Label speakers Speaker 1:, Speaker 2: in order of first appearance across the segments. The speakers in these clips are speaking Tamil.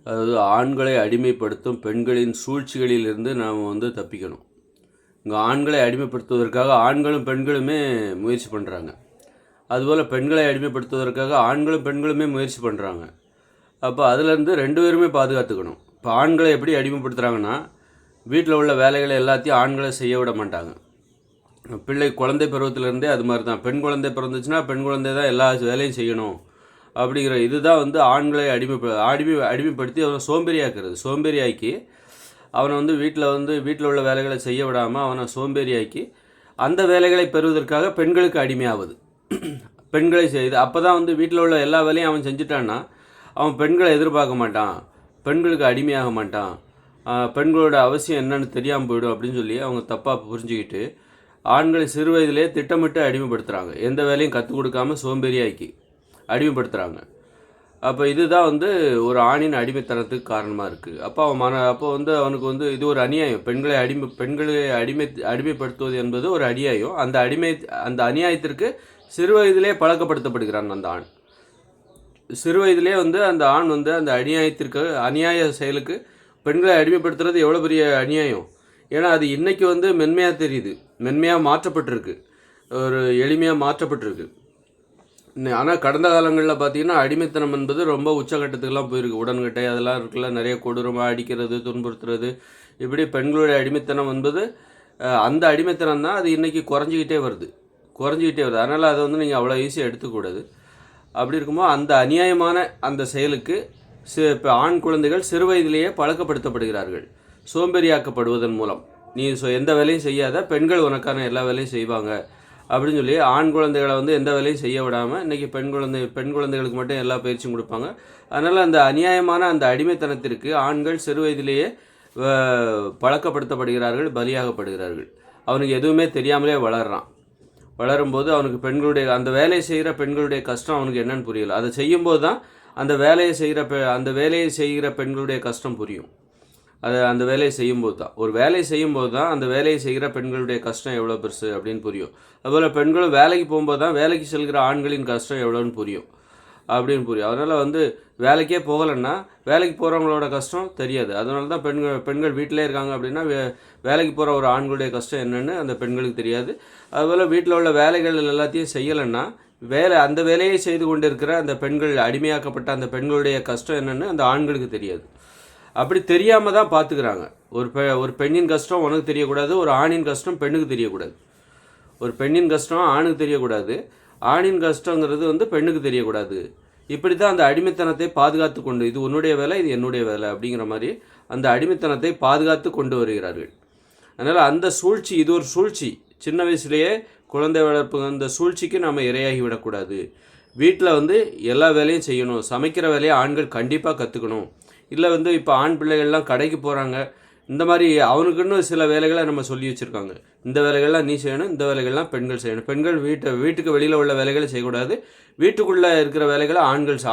Speaker 1: அதாவது ஆண்களை அடிமைப்படுத்தும் பெண்களின் சூழ்ச்சிகளிலிருந்து நாம் தப்பிக்கணும். இங்கே ஆண்களை அடிமைப்படுத்துவதற்காக ஆண்களும் பெண்களுமே முயற்சி பண்ணுறாங்க. அதுபோல் பெண்களை அடிமைப்படுத்துவதற்காக ஆண்களும் பெண்களுமே முயற்சி பண்ணுறாங்க. அப்போ அதிலேருந்து ரெண்டு பேருமே பாதுகாத்துக்கணும். இப்போ ஆண்களை எப்படி அடிமைப்படுத்துகிறாங்கன்னா, வீட்டில் உள்ள வேலைகளை எல்லாத்தையும் ஆண்களை செய்ய விட மாட்டாங்க. குழந்தை பருவத்திலேருந்தே அது மாதிரி தான். பெண் குழந்தை பிறந்துச்சுன்னா பெண் குழந்தை தான் எல்லா வேலையும் செய்யணும் அப்படிங்கிற இதுதான் ஆண்களை அடிமைப்படுத்தி அவனை சோம்பேறியாக்கி அவனை வீட்டில் உள்ள வேலைகளை செய்ய விடாமல் அவனை சோம்பேறியாக்கி அந்த வேலைகளை பெறுவதற்காக பெண்களுக்கு அடிமையாவது. பெண்களை செய்து அப்போ தான் வீட்டில் உள்ள எல்லா வேலையும் அவன் செஞ்சுட்டான்னா அவன் பெண்களை எதிர்பார்க்க மாட்டான், பெண்களுக்கு அடிமையாக மாட்டான், பெண்களோட அவசியம் என்னன்னு தெரியாமல் போயிடும் அப்படின்னு சொல்லி அவங்க தப்பாக புரிஞ்சுக்கிட்டு ஆண்களை சிறு வயதிலே திட்டமிட்டு அடிமைப்படுத்துகிறாங்க. எந்த வேலையும் கற்றுக் கொடுக்காம சோம்பேறியாக்கி அடிமைப்படுத்துகிறாங்க. அப்போ இதுதான் ஒரு ஆணின் அடிமைத்தனத்துக்கு காரணமாக இருக்குது. அப்போ அவனுக்கு இது ஒரு அநியாயம். பெண்களை அடிமைப்படுத்துவது என்பது ஒரு அநியாயம். அந்த அநியாயத்திற்கு சிறு வயதிலே பழக்கப்படுத்தப்படுகிறான் அந்த ஆண். சிறு வயதிலே அந்த ஆண் அந்த அநியாய செயலுக்கு பெண்களை அடிமைப்படுத்துறது எவ்வளோ பெரிய அநியாயம். ஏன்னா அது இன்றைக்கி மென்மையாக தெரியுது, மென்மையாக மாற்றப்பட்டிருக்கு, ஒரு எளிமையாக மாற்றப்பட்டிருக்கு. ஆனால் கடந்த காலங்களில் பார்த்திங்கன்னா அடிமைத்தனம் என்பது ரொம்ப உச்சகட்டத்துக்கெல்லாம் போயிருக்கு. உடன்கட்டை அதெல்லாம் இருக்குல்ல, நிறைய கொடூரமாக அடிக்கிறது, துன்புறுத்துறது, இப்படி பெண்களுடைய அடிமைத்தனம் என்பது அந்த அடிமைத்தனம் தான். அது இன்றைக்கி குறைஞ்சிக்கிட்டே வருது. அதனால் அதை நீங்கள் அவ்வளோ ஈஸியாக எடுத்துக்கூடாது. அப்படி இருக்கும்போது அந்த அநியாயமான அந்த செயலுக்கு இப்போ ஆண் குழந்தைகள் சிறு வயதிலேயே பழக்கப்படுத்தப்படுகிறார்கள். சோம்பேறியாக்கப்படுவதன் மூலம் நீ எந்த வேலையும் செய்யாத, பெண்கள் உனக்கான எல்லா வேலையும் செய்வாங்க அப்படின்னு சொல்லி ஆண் குழந்தைகளை எந்த வேலையும் செய்ய விடாமல் இன்றைக்கி பெண் குழந்தைகளுக்கு மட்டும் எல்லா பயிற்சியும் கொடுப்பாங்க. அதனால் அந்த அநியாயமான அந்த அடிமைத்தனத்திற்கு ஆண்கள் சிறு வயதிலேயே பழக்கப்படுத்தப்படுகிறார்கள், பலியாகப்படுகிறார்கள். அவனுக்கு எதுவுமே தெரியாமலே வளரும்போது அவனுக்கு அந்த வேலையை செய்கிற பெண்களுடைய கஷ்டம் அவனுக்கு என்னன்னு புரியல. அதை செய்யும்போது தான் அந்த வேலையை செய்கிற பெண்களுடைய கஷ்டம் புரியும். அந்த வேலையை செய்யும்போது தான் அந்த வேலையை செய்கிற பெண்களுடைய கஷ்டம் எவ்வளோ பெருசு அப்படின்னு புரியும். அதுபோல் பெண்களும் வேலைக்கு போகும்போது தான் வேலைக்கு செல்கிற ஆண்களின் கஷ்டம் எவ்வளோன்னு புரியும். அதனால் வேலைக்கே போகலைன்னா வேலைக்கு போகிறவங்களோட கஷ்டம் தெரியாது. அதனால தான் பெண்கள் வீட்டிலே இருக்காங்க அப்படின்னா வேலைக்கு போகிற ஒரு ஆண்களுடைய கஷ்டம் என்னென்னு அந்த பெண்களுக்கு தெரியாது. அதுபோல் வீட்டில் உள்ள வேலைகள் எல்லாத்தையும் செய்யலைன்னா அந்த வேலையை செய்து கொண்டு இருக்கிற அந்த பெண்கள், அடிமையாக்கப்பட்ட அந்த பெண்களுடைய கஷ்டம் என்னென்னு அந்த ஆண்களுக்கு தெரியாது. அப்படி தெரியாமல் தான் பார்த்துக்கிறாங்க. ஒரு பெண்ணின் கஷ்டம் உனக்கு தெரியக்கூடாது, ஒரு ஆணின் கஷ்டம் பெண்ணுக்கு தெரியக்கூடாது. ஒரு பெண்ணின் கஷ்டம் ஆணுக்கு தெரியக்கூடாது, ஆணின் கஷ்டங்கிறது பெண்ணுக்கு தெரியக்கூடாது. இப்படி தான் அந்த அடிமைத்தனத்தை பாதுகாத்து கொண்டு, இது உன்னுடைய வேலை, இது என்னுடைய வேலை அப்படிங்கிற மாதிரி அந்த அடிமைத்தனத்தை பாதுகாத்து கொண்டு வருகிறார்கள். அதனால் இது ஒரு சூழ்ச்சி. சின்ன வயசுலேயே குழந்தை வளர்ப்பு அந்த சூழ்ச்சிக்கு நம்ம இரையாகி விடக்கூடாது. வீட்டில் எல்லா வேலையும் செய்யணும். சமைக்கிற வேலையை ஆண்கள் கண்டிப்பாக கற்றுக்கணும். இல்லை இப்போ ஆண் பிள்ளைகள்லாம் கடைக்கு போகிறாங்க, இந்த மாதிரி அவனுக்குன்னு சில வேலைகளை நம்ம சொல்லி வச்சுருக்காங்க. இந்த வேலைகள்லாம் நீ செய்யணும், இந்த வேலைகள்லாம் பெண்கள் செய்யணும். பெண்கள் வீட்டுக்கு வெளியில் உள்ள வேலைகளை செய்யக்கூடாது, வீட்டுக்குள்ளே இருக்கிற வேலைகளை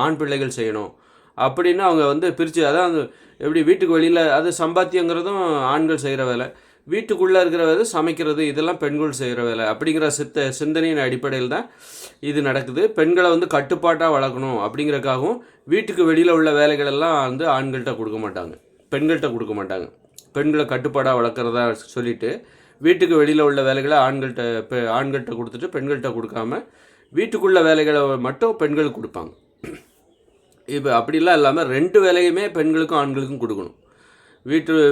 Speaker 1: ஆண் பிள்ளைகள் செய்யணும் அப்படின்னு அவங்க பிரித்து, அதான் எப்படி வீட்டுக்கு வெளியில் அது சம்பாத்தியங்கிறதும் ஆண்கள் செய்கிற வேலை, வீட்டுக்குள்ளே இருக்கிற வேலை சமைக்கிறது இதெல்லாம் பெண்கள் செய்கிற வேலை அப்படிங்கிற சிந்தனையின் அடிப்படையில் தான் இது நடக்குது. பெண்களை கட்டுப்பாட்டாக வளர்க்கணும் அப்படிங்கிறக்காகவும் வீட்டுக்கு வெளியில் உள்ள வேலைகளெல்லாம் ஆண்கள்கிட்ட கொடுக்க மாட்டாங்க, பெண்கள்கிட்ட கொடுக்க மாட்டாங்க. பெண்களை கட்டுப்பாடாக வளர்க்குறதா சொல்லிவிட்டு வீட்டுக்கு வெளியில் உள்ள வேலைகளை ஆண்கள்கிட்ட கொடுத்துட்டு பெண்கள்கிட்ட கொடுக்காம வீட்டுக்குள்ள வேலைகளை மட்டும் பெண்களுக்கு கொடுப்பாங்க. இப்போ அப்படிலாம் இல்லாமல் ரெண்டு வேலையுமே பெண்களுக்கும் ஆண்களுக்கும் கொடுக்கணும்.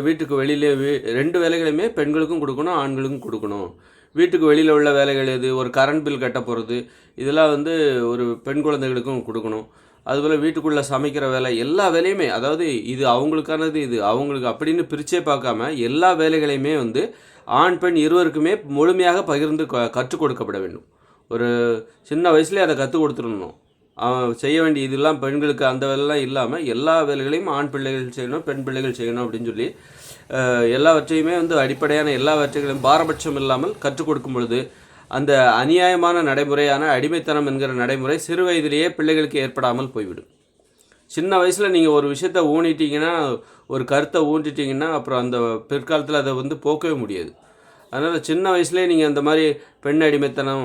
Speaker 1: வீட்டுக்கு வெளியிலே ரெண்டு வேலைகளையுமே பெண்களுக்கும் கொடுக்கணும், ஆண்களுக்கும் கொடுக்கணும். வீட்டுக்கு வெளியில் உள்ள வேலைகள் எது, ஒரு கரண்ட் பில் கட்ட போகிறது, இதெல்லாம் ஒரு பெண் குழந்தைகளுக்கும் கொடுக்கணும். அதுபோல் வீட்டுக்குள்ளே சமைக்கிற வேலை, எல்லா வேலையுமே, அதாவது இது அவங்களுக்கானது, இது அவங்களுக்கு அப்படின்னு பிரித்தே பார்க்காம எல்லா வேலைகளையுமே ஆண் பெண் இருவருக்குமே முழுமையாக பகிர்ந்து கற்றுக் கொடுக்கப்பட வேண்டும். ஒரு சின்ன வயசுலேயே அதை கற்றுக் கொடுத்துடணும். செய்ய வேண்டிய இதெல்லாம் பெண்களுக்கு அந்த வேலைலாம் இல்லாமல் எல்லா வேலைகளையும் ஆண் பிள்ளைகள் செய்யணும், பெண் பிள்ளைகள் செய்யணும் அப்படின்னு சொல்லி எல்லாவற்றையுமே அடிப்படையான எல்லாவற்றையும் பாரபட்சம் இல்லாமல் கற்றுக் கொடுக்கும் பொழுது அந்த அநியாயமான நடைமுறையான அடிமைத்தனம் என்கிற நடைமுறை சிறு வயதிலேயே பிள்ளைகளுக்கு ஏற்படாமல் போய்விடும். சின்ன வயசில் நீங்கள் ஒரு விஷயத்தை ஊனிட்டிங்கன்னா, ஒரு கருத்தை ஊன்றிட்டிங்கன்னா அப்புறம் அந்த பிற்காலத்தில் அதை போக்கவே முடியாது. அதனால் சின்ன வயசுலேயே நீங்கள் அந்த மாதிரி பெண் அடிமைத்தனம்,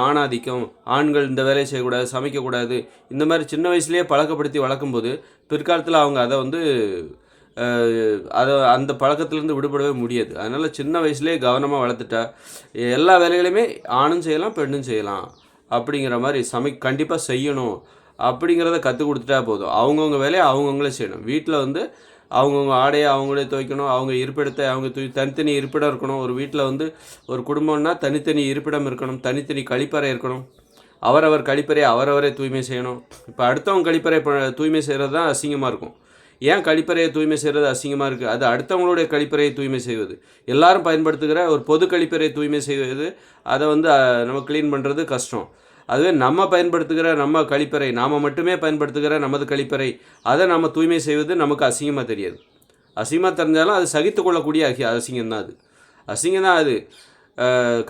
Speaker 1: ஆணாதிக்கம், ஆண்கள் இந்த வேலையை செய்யக்கூடாது, சமைக்கக்கூடாது, இந்த மாதிரி சின்ன வயசுலேயே பழக்கப்படுத்தி வளர்க்கும்போது பிற்காலத்தில் அவங்க அதை வந்து அந்த பழக்கத்துலேருந்து விடுபடவே முடியாது. அதனால் சின்ன வயசுலேயே கவனமாக வளர்த்துட்டா எல்லா வேலைகளையுமே ஆணும் செய்யலாம், பெண்ணும் செய்யலாம் அப்படிங்கிற மாதிரி கண்டிப்பாக செய்யணும் அப்படிங்கிறத கற்றுக் கொடுத்துட்டா போதும். அவங்கவுங்க வேலையை அவங்கவுங்களே செய்யணும். வீட்டில் வந்து அவங்கவுங்க ஆடையை அவங்களே துவைக்கணும், அவங்க இருப்பிடத்தை அவங்க தனித்தனி இருப்பிடம் இருக்கணும். ஒரு வீட்டில் வந்து ஒரு குடும்பம்னா தனித்தனி இருப்பிடம் இருக்கணும், தனித்தனி கழிப்பறை இருக்கணும், அவரவர் கழிப்பறை அவரவரே தூய்மை செய்யணும். இப்போ அடுத்தவங்க கழிப்பறை தூய்மை செய்கிறது தான் அசிங்கமாக இருக்கும். ஏன் கழிப்பறையை தூய்மை செய்கிறது அசிங்கமாக இருக்குது? அது அடுத்தவங்களுடைய கழிப்பறையை தூய்மை செய்வது, எல்லாரும் பயன்படுத்துகிற ஒரு பொது கழிப்பறையை தூய்மை செய்வது, அதை வந்து நம்ம க்ளீன் பண்ணுறது கஷ்டம். அதுவே நம்ம பயன்படுத்துகிற நம்ம கழிப்பறை, நாம் மட்டுமே பயன்படுத்துகிற நமது கழிப்பறை, அதை நம்ம தூய்மை செய்வது நமக்கு அசிங்கமாக தெரியாது. அசிங்கமாக தெரிஞ்சாலும் அது சகித்து கொள்ளக்கூடிய அசிங்கம் தான். அசிங்கம் தான் அது.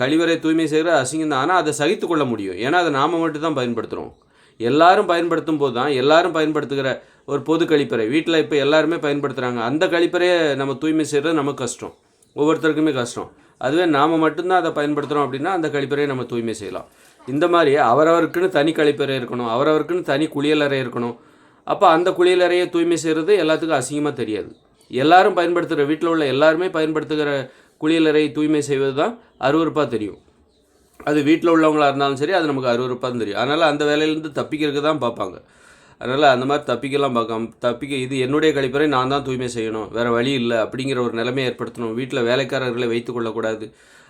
Speaker 1: கழிவறை தூய்மை செய்கிற அசிங்கம் தான். ஆனால் அதை சகித்து கொள்ள முடியும். ஏன்னா அதை நாம் மட்டும் தான் பயன்படுத்துகிறோம். எல்லாரும் பயன்படுத்தும் போது தான், எல்லாரும் பயன்படுத்துகிற ஒரு பொது கழிப்பறை வீட்டில் இப்போ எல்லாருமே பயன்படுத்துகிறாங்க, அந்த கழிப்பறையை நம்ம தூய்மை செய்கிறது நமக்கு கஷ்டம், ஒவ்வொருத்தருக்குமே கஷ்டம். அதுவே நாம் மட்டும்தான் அதை பயன்படுத்துகிறோம் அப்படின்னா அந்த கழிப்பறையை நம்ம தூய்மை செய்யலாம். இந்த மாதிரி அவரவருக்குன்னு தனி கழிப்பறை இருக்கணும், அவரவருக்குன்னு தனி குளியலறை இருக்கணும். அப்போ அந்த குளியலறையை தூய்மை செய்கிறது எல்லாத்துக்கும் அசிங்கமாக தெரியாது. எல்லாரும் பயன்படுத்துகிற, வீட்டில் உள்ள எல்லாருமே பயன்படுத்துகிற குளியலறை தூய்மை செய்வது தான் அருவருப்பாக தெரியும். அது வீட்டில் உள்ளவங்களாக இருந்தாலும் சரி, அது நமக்கு அருவருப்பாக தான் தெரியும். அதனால் அந்த வேலையிலேருந்து தப்பிக்கிறதுக்கு தான் பார்ப்பாங்க. அதனால் அந்த மாதிரி தப்பிக்கலாம் பார்க்காம இது என்னுடைய கழிப்பறை, நான் தான் தூய்மை செய்யணும், வேறு வழி இல்லை அப்படிங்கிற ஒரு நிலைமையை ஏற்படுத்தணும். வீட்டில் வேலைக்காரர்களை வைத்து கொள்ளக்கூடாது,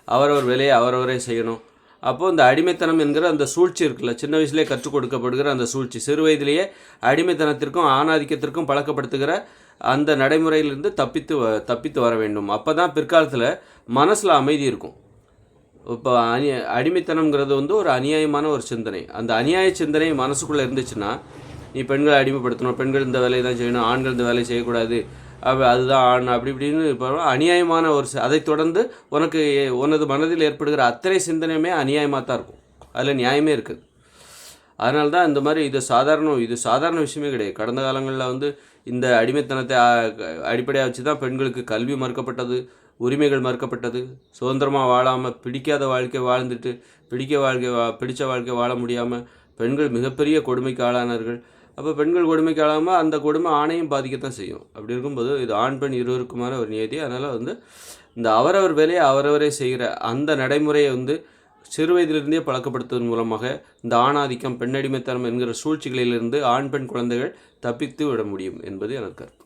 Speaker 1: அவரவர் வேலையை அவரவரே செய்யணும். அப்போது இந்த அடிமைத்தனம் என்கிற அந்த சூழ்ச்சி இருக்குல்ல, சின்ன வயசுலேயே கற்றுக் கொடுக்கப்படுகிற அந்த சூழ்ச்சி, சிறு வயதிலேயே அடிமைத்தனத்திற்கும் ஆணாதிக்கத்திற்கும் பழக்கப்படுத்துகிற அந்த நடைமுறையிலிருந்து தப்பித்து வர வேண்டும். அப்போ தான் பிற்காலத்தில் மனசில் அமைதி இருக்கும். இப்போ அடிமைத்தனம்ங்கிறது வந்து ஒரு அநியாயமான ஒரு சிந்தனை. அந்த அநியாய சிந்தனை மனசுக்குள்ளே இருந்துச்சுன்னா, நீ பெண்களை அடிமைப்படுத்தணும், பெண்கள் இந்த வேலையை தான் செய்யணும், ஆண்கள் இந்த வேலையை செய்யக்கூடாது, அதுதான் ஆண், அப்படி இப்படின்னு இப்போ அநியாயமான அதை தொடர்ந்து உனது மனதில் ஏற்படுகிற அத்தனை சிந்தனையுமே அநியாயமாக தான் இருக்கும். அதில் நியாயமே இருக்குது. அதனால தான் இந்த மாதிரி இது சாதாரண விஷயமே கிடையாது. கடந்த காலங்களில் வந்து இந்த அடிமைத்தனத்தை அடிப்படையாக வச்சு தான் பெண்களுக்கு கல்வி மறுக்கப்பட்டது, உரிமைகள் மறுக்கப்பட்டது, சுதந்திரமாக வாழாமல் பிடிக்காத வாழ்க்கை வாழ்ந்துட்டு பிடித்த வாழ்க்கை வாழ முடியாமல் பெண்கள் மிகப்பெரிய கொடுமைக்கு ஆளானார்கள். அப்போ பெண்கள் கொடுமைக்கு ஆளாமல் அந்த கொடுமை ஆணையும் பாதிக்கத்தான் செய்யும். அப்படி இருக்கும்போது இது ஆண் பெண் இருவருக்குமான ஒரு நியதி. அதனால் வந்து இந்த அவரவர் வேலையை அவரவரே செய்கிற அந்த நடைமுறையை வந்து சிறு வயதிலிருந்தே பழக்கப்படுத்துவதன் மூலமாக இந்த ஆணாதிக்கம், பெண்ணடிமைத்தனம் என்கிற சூழ்ச்சிகளிலிருந்து ஆண் பெண் குழந்தைகள் தப்பித்து விட முடியும் என்பது எனக்கு கருத்து.